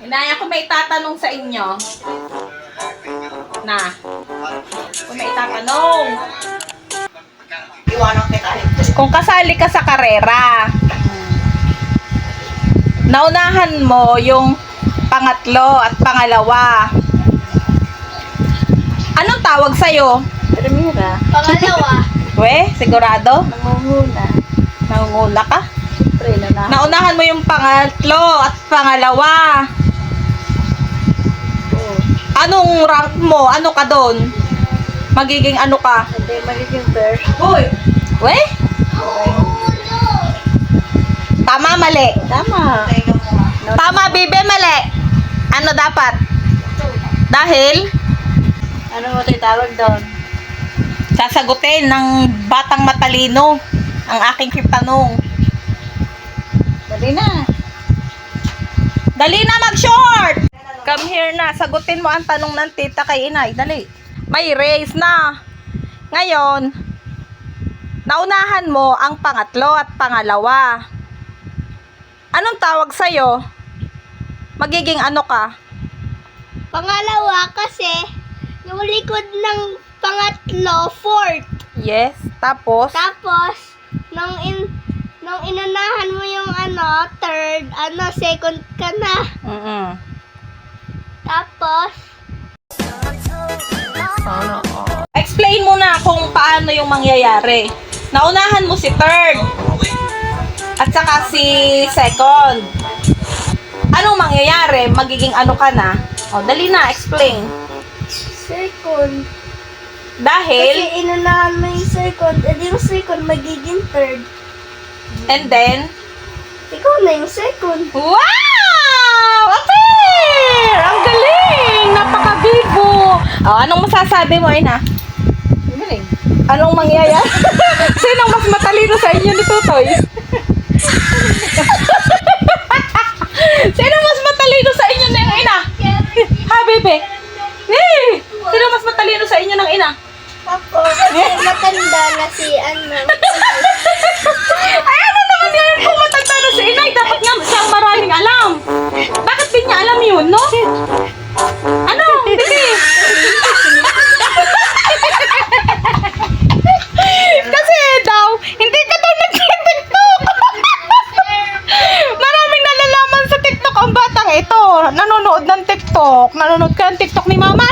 Inaya ko may tatanong sa inyo. Na. Kung may tatanong. Kung kasali ka sa karera, naunahan mo yung pangatlo at pangalawa. Anong tawag sa'yo? Primera. Pangalawa. We, sigurado? Nangunguna. Nangunguna ka? Siyempre, Naunahan mo yung pangatlo at pangalawa. Oo. Anong rank mo? Ano ka doon? Magiging ano ka? Hindi magiging first. Hoy! We? Tama, mali. Tama. Tama, bibe, mali. Ano dapat? Dahil Ano mo tawag doon? sasagutin ng batang matalino ang aking tanong. Dali na. Dali na mag-short! Come here na. Sagutin mo ang tanong ng tita kay inay. Dali. May race na. Ngayon, naunahan mo ang pangatlo at pangalawa. Anong tawag sa'yo? Magiging ano ka? Pangalawa kasi yung likod ng pangatlo, fourth. Yes. Tapos, Tapos, nung inunahan mo yung third, second ka na. Tapos, explain mo na kung paano yung mangyayari. Naunahan mo si third. At saka si second. Anong mangyayari? Magiging ano ka na? O, dali na, explain. second. Dahil, Kasi inunahan mo yung second, edi yung second magiging third. and then, Ikaw na yung second. wow! Okay! Ang galing! Napakabibo! O, anong masasabi mo, Ina? Galing. Anong mangyayari? Sinong mas matalino sa inyo ni Tutoy? Sino mas matalino sa inyo ng ina? Ha, bebe? Eh! Sino mas matalino sa inyo ng ina? Ako, kasi matanda na si Ay, ano naman yan? Kung matanda na si inay, dapat nga siyang maraming alam. Bakit din niya alam yun, no? Ano? Bebe? Kasi daw, hindi ka daw nag-TikTok. Maraming nalalaman sa TikTok ang batang ito. Nanonood ng TikTok. Nanonood ka ng TikTok ni Mama.